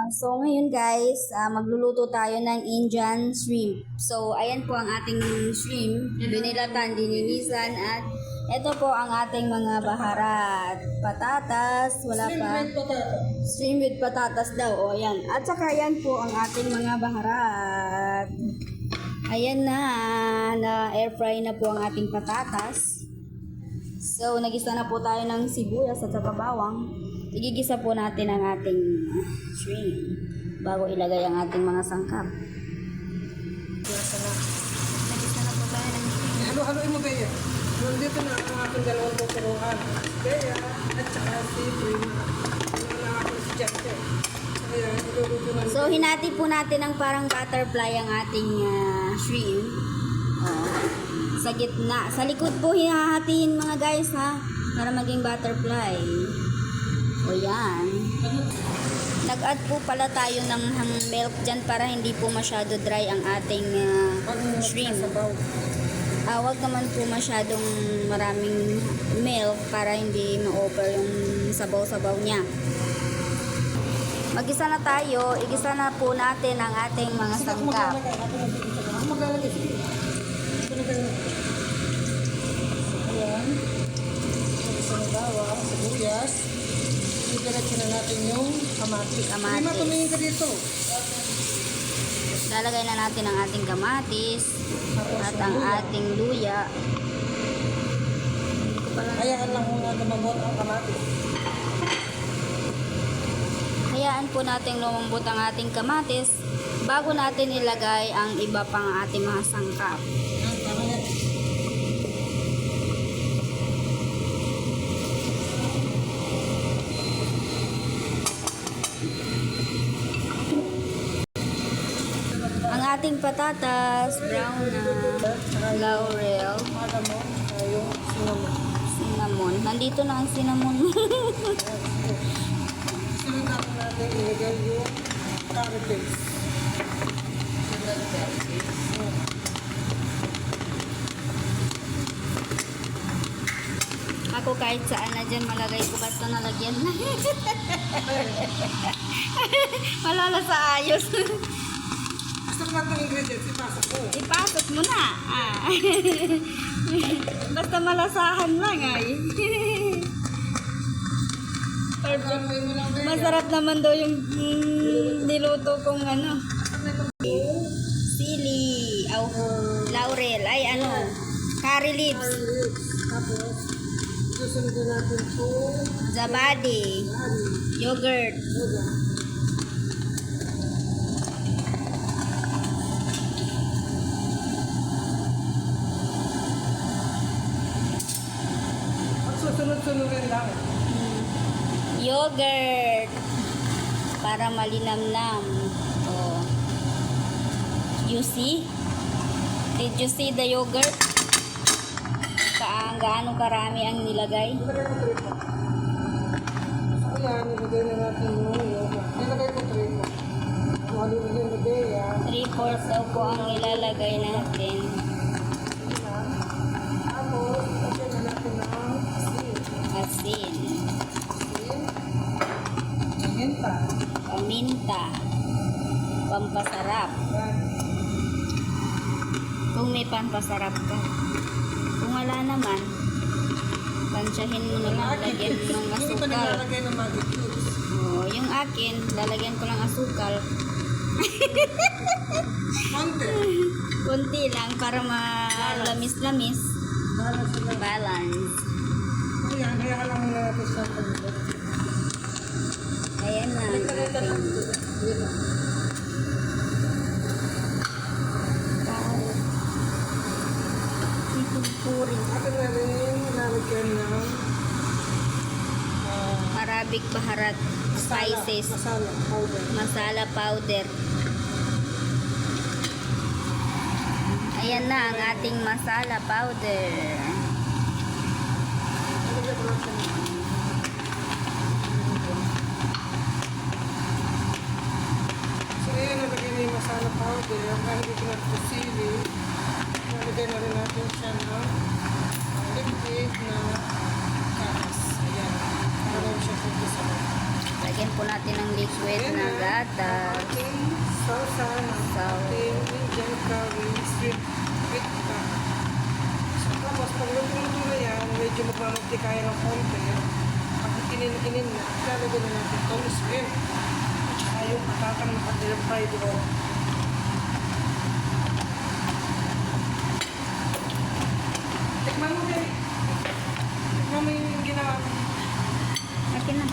So ngayon guys, magluluto tayo ng Indian shrimp. So ayan po ang ating shrimp, binilatan, dininisan at ito po ang ating mga baharat. Patatas, wala pa. Shrimp with patatas daw, o yan. At saka yan po ang ating mga baharat. Ayan na air fry na po ang ating patatas. So nagisa na po tayo ng sibuyas at saka bawang. Igigisa po natin ang ating shrimp bago ilagay ang ating mga sangkap. Nagisa na po tayo ng shrimp. Halo-haloin mo kaya. Nandito na ang aking dalawang tuturuan. Kaya, at saka si Prima. Ano na ako si Jante. Kaya, iluluto na. So hinati po natin ng parang butterfly ang ating shrimp. Sa gitna. Sa likod po hihahatiin mga guys ha. Para maging butterfly. O yan. Nag-add po pala tayo ng milk dyan para hindi po masyado dry ang ating shrimp. Huwag naman po masyadong maraming milk para hindi ma-over yung sabaw-sabaw niya. Mag-isa na tayo. Igisa na po natin ang ating mga sangkap. Ako maglalagay. Ayan. Isa na bawang, sibuyas. Diretso na natin yung kamatis. Prima, tumingin ka dito. Lalagay na natin ang ating kamatis at ang ating luya. Hayaan lang muna lumambot ang kamatis. Hayaan po natin lumambot ang ating kamatis bago natin ilagay ang iba pang ating mga sangkap. Tama yan. Ang ating patatas, brown na, laurel, Alam mo, yung cinnamon. cinnamon. Nandito na ang cinnamon. Sunod natin ilagay yung curry paste. Ako kahit saan na dyan malagay ko basta nalagyan na. Malala sa ayos. Gusto ko lang ng ingredients, ipasok ko. Ipasok mo na. Basta malasahan lang ay. Gagawin mo lang din. Masarap naman daw yung niluto kong ano. Sili. Laurel. Ay ano. Curry leaves. Tapos, susunod natin po. Zabadi. Yogurt. Susunod-sunodin lang. Yogurt. Para malinamnam. Oh. You see? Did you see the yogurt? Gaano karami ang nilagay? Nilagay ko 3 po. So yan, nilagay na natin yung yogurt. Nilagay ko 3 po. Kung ano yung nilagay yan. 3/4 daw po ang ilalagay natin. Tapos, lagyan na natin ng asin. Asin. Minta. Paminta. Pampasarap. Kung may pampasarap ka. Kung wala naman, tansyahin mo na lang lagyan ng Hindi pa asukal. nilalagay ng magic cubes. Oh, yung akin, lalagyan ko lang asukal. Konti. Kunti lang para malamis-lamis. Balance sila. Balance. Ayan, hayaan lang muna natin sa pagbubuhat. Ayan na ang ating Dito. puri. Atin na rin lalagyan ng Arabic baharat spices. masala powder. Masala powder. Ayan na ang ating masala powder. Lalagyan ko lang siya. So ayan, nalagyan na yung masala powder. Kahit hindi ko natin sili, nalagyan na rin natin siya ng liquid na gas. Ayan. Para siya po sa Lagyan po natin ng liquid na gas. patatas. ating salsa ng ating Indian curry shrimp with duck. So, tapos pag luto na yan, medyo magmamunti kaya ng konti. Pag ikinin na, lalagyan na natin itong shrimp. At saka yung patata ng kanilang fried doon. Tikman mo, Derek. Tikman mo yung ginawa mo. Akin na.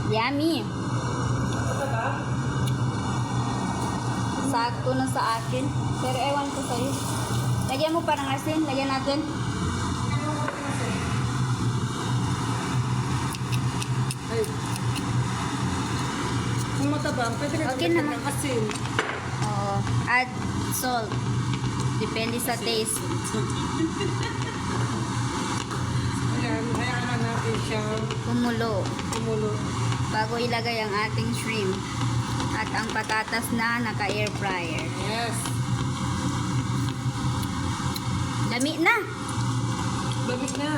Yummy. Ano ba? Sakto na sa akin. Pero ewan ko sa'yo. Lagyan mo parang asin. Lagyan natin. Ay. Kung matabang, pwede ka Okay dagdagan naman. ng asin. Oo. Add salt. Depende sa taste. Ayan, hayaan natin siyang Kumulo. kumulo. Bago ilagay ang ating shrimp. At ang patatas na naka-air fryer. Yes. Lami na. Lamig na.